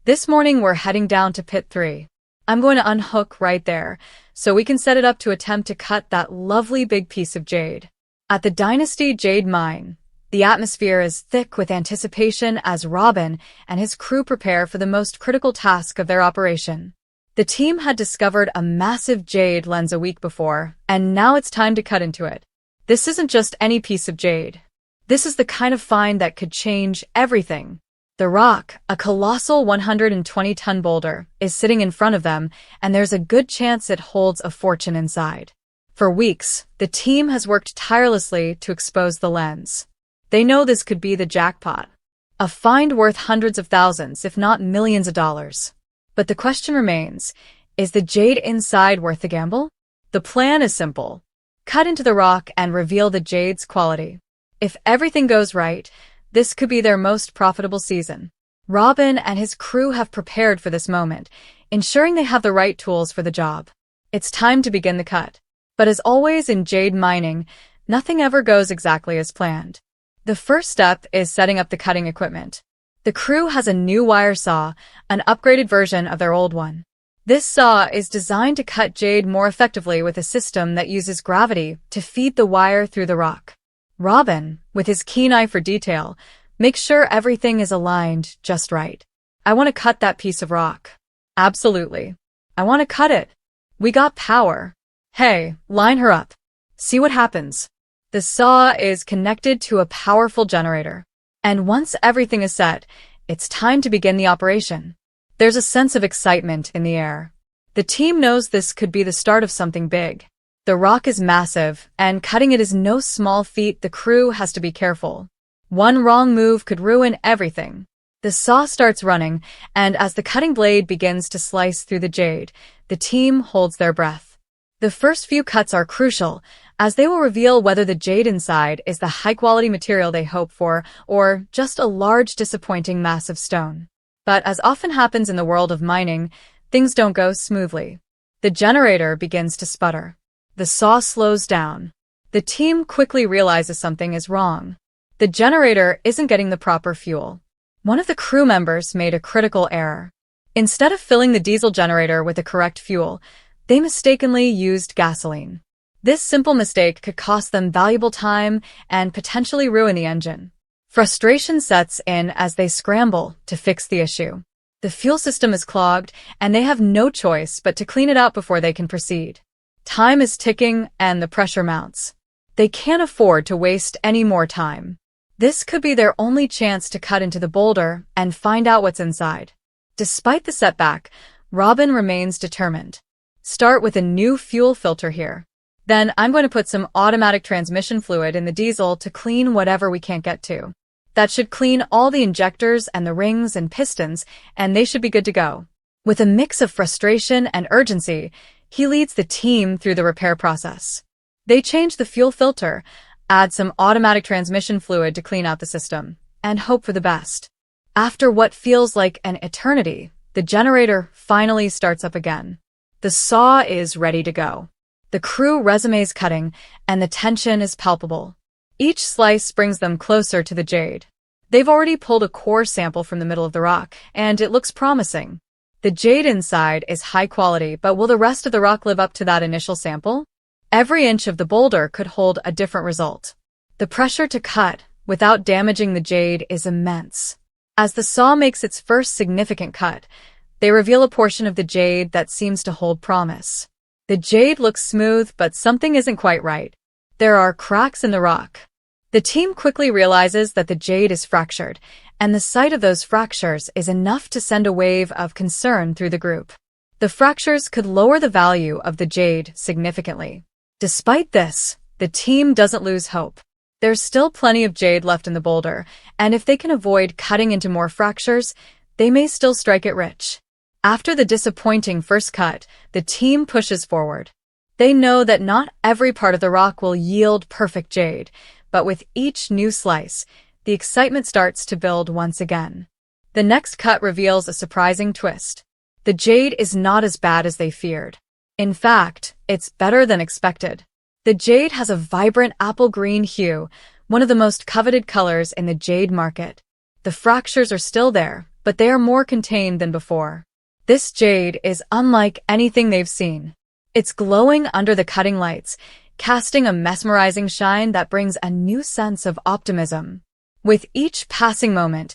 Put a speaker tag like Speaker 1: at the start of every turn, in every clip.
Speaker 1: This morning we're heading down to Pit 3. I'm going to unhook right there, so we can set it up to attempt to cut that lovely big piece of jade. At the Dynasty Jade Mine, the atmosphere is thick with anticipation as Robin and his crew prepare for the most critical task of their operation. The team had discovered a massive jade lens a week before, and now it's time to cut into it. This isn't just any piece of jade. This is the kind of find that could change everything. The rock, a colossal 120-ton boulder, is sitting in front of them, and there's a good chance it holds a fortune inside. For weeks, the team has worked tirelessly to expose the lens. They know this could be the jackpot. A find worth hundreds of thousands, if not millions of dollars. But the question remains, is the jade inside worth the gamble? The plan is simple. Cut into the rock and reveal the jade's quality. If everything goes right, this could be their most profitable season. Robin and his crew have prepared for this moment, ensuring they have the right tools for the job. It's time to begin the cut. But as always in jade mining, nothing ever goes exactly as planned. The first step is setting up the cutting equipment. The crew has a new wire saw, an upgraded version of their old one. This saw is designed to cut jade more effectively with a system that uses gravity to feed the wire through the rock. Robin, with his keen eye for detail, makes sure everything is aligned just right. I want to cut that piece of rock. Absolutely. I want to cut it. We got power. Hey, line her up. See what happens. The saw is connected to a powerful generator. And once everything is set, it's time to begin the operation. There's a sense of excitement in the air. The team knows this could be the start of something big. The rock is massive, and cutting it is no small feat. The crew has to be careful. One wrong move could ruin everything. The saw starts running, and as the cutting blade begins to slice through the jade, the team holds their breath. The first few cuts are crucial, as they will reveal whether the jade inside is the high-quality material they hope for, or just a large, disappointing mass of stone. But as often happens in the world of mining, things don't go smoothly. The generator begins to sputter. The saw slows down. The team quickly realizes something is wrong. The generator isn't getting the proper fuel. One of the crew members made a critical error. Instead of filling the diesel generator with the correct fuel, they mistakenly used gasoline. This simple mistake could cost them valuable time and potentially ruin the engine. Frustration sets in as they scramble to fix the issue. The fuel system is clogged, and they have no choice but to clean it out before they can proceed. Time is ticking, and the pressure mounts. They can't afford to waste any more time. This could be their only chance to cut into the boulder and find out what's inside. Despite the setback, Robin remains determined. Start with a new fuel filter here. Then I'm going to put some automatic transmission fluid in the diesel to clean whatever we can't get to. That should clean all the injectors and the rings and pistons, and they should be good to go. With a mix of frustration and urgency, he leads the team through the repair process. They change the fuel filter, add some automatic transmission fluid to clean out the system, and hope for the best. After what feels like an eternity, the generator finally starts up again. The saw is ready to go. The crew resumes cutting, and the tension is palpable. Each slice brings them closer to the jade. They've already pulled a core sample from the middle of the rock, and it looks promising. The jade inside is high quality, but will the rest of the rock live up to that initial sample? Every inch of the boulder could hold a different result. The pressure to cut without damaging the jade is immense. As the saw makes its first significant cut, they reveal a portion of the jade that seems to hold promise. The jade looks smooth, but something isn't quite right. There are cracks in the rock. The team quickly realizes that the jade is fractured, and the sight of those fractures is enough to send a wave of concern through the group. The fractures could lower the value of the jade significantly. Despite this, the team doesn't lose hope. There's still plenty of jade left in the boulder, and if they can avoid cutting into more fractures, they may still strike it rich. After the disappointing first cut, the team pushes forward. They know that not every part of the rock will yield perfect jade, but with each new slice, the excitement starts to build once again. The next cut reveals a surprising twist. The jade is not as bad as they feared. In fact, it's better than expected. The jade has a vibrant apple green hue, one of the most coveted colors in the jade market. The fractures are still there, but they are more contained than before. This jade is unlike anything they've seen. It's glowing under the cutting lights, casting a mesmerizing shine that brings a new sense of optimism. With each passing moment,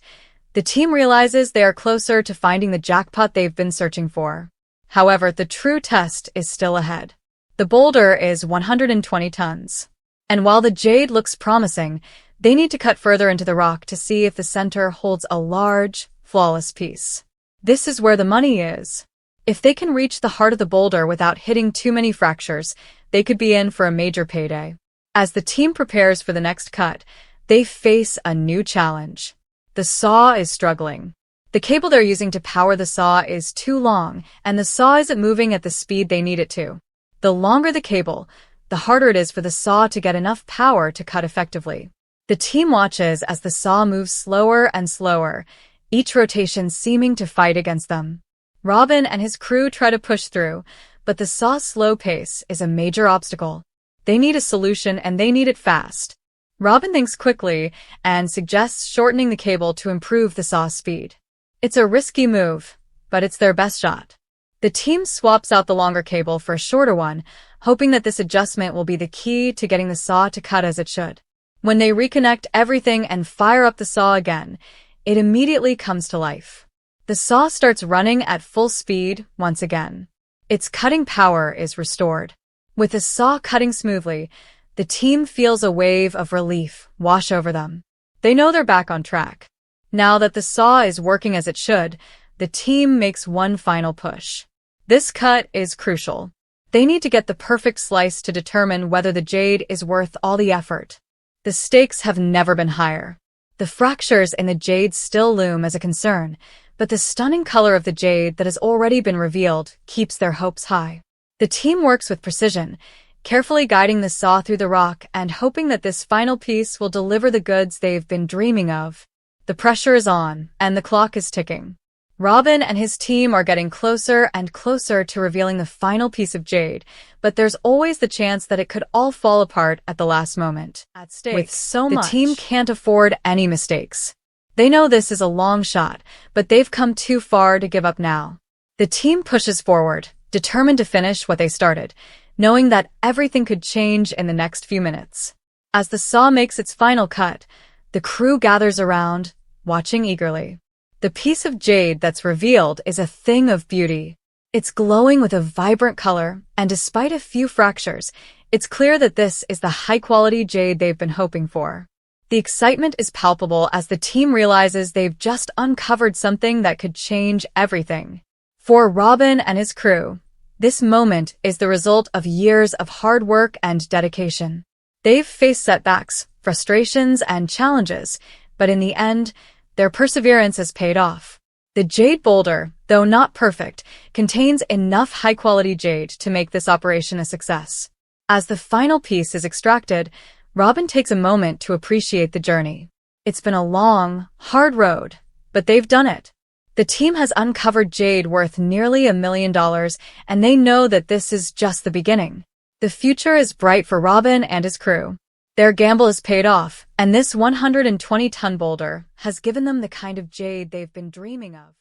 Speaker 1: the team realizes they are closer to finding the jackpot they've been searching for. However, the true test is still ahead. The boulder is 120 tons. And while the jade looks promising, they need to cut further into the rock to see if the center holds a large, flawless piece. This is where the money is. If they can reach the heart of the boulder without hitting too many fractures, they could be in for a major payday. As the team prepares for the next cut, they face a new challenge. The saw is struggling. The cable they're using to power the saw is too long, and the saw isn't moving at the speed they need it to. The longer the cable, the harder it is for the saw to get enough power to cut effectively. The team watches as the saw moves slower and slower, each rotation seeming to fight against them. Robin and his crew try to push through, but the saw's slow pace is a major obstacle. They need a solution, and they need it fast. Robin thinks quickly and suggests shortening the cable to improve the saw's speed. It's a risky move, but it's their best shot. The team swaps out the longer cable for a shorter one, hoping that this adjustment will be the key to getting the saw to cut as it should. When they reconnect everything and fire up the saw again, it immediately comes to life. The saw starts running at full speed once again. Its cutting power is restored. With the saw cutting smoothly, the team feels a wave of relief wash over them. They know they're back on track. Now that the saw is working as it should, the team makes one final push. This cut is crucial. They need to get the perfect slice to determine whether the jade is worth all the effort. The stakes have never been higher. The fractures in the jade still loom as a concern, but the stunning color of the jade that has already been revealed keeps their hopes high. The team works with precision, carefully guiding the saw through the rock and hoping that this final piece will deliver the goods they've been dreaming of. The pressure is on, and the clock is ticking. Robin and his team are getting closer and closer to revealing the final piece of jade, but there's always the chance that it could all fall apart at the last moment. At stake, with so much, the team can't afford any mistakes. They know this is a long shot, but they've come too far to give up now. The team pushes forward, determined to finish what they started, knowing that everything could change in the next few minutes. As the saw makes its final cut, the crew gathers around, watching eagerly. The piece of jade that's revealed is a thing of beauty. It's glowing with a vibrant color, and despite a few fractures, it's clear that this is the high-quality jade they've been hoping for. The excitement is palpable as the team realizes they've just uncovered something that could change everything. For Robin and his crew, this moment is the result of years of hard work and dedication. They've faced setbacks, frustrations, and challenges, but in the end, their perseverance has paid off. The jade boulder, though not perfect, contains enough high-quality jade to make this operation a success. As the final piece is extracted, Robin takes a moment to appreciate the journey. It's been a long, hard road, but they've done it. The team has uncovered jade worth nearly $1 million, and they know that this is just the beginning. The future is bright for Robin and his crew. Their gamble is paid off, and this 120-ton boulder has given them the kind of jade they've been dreaming of.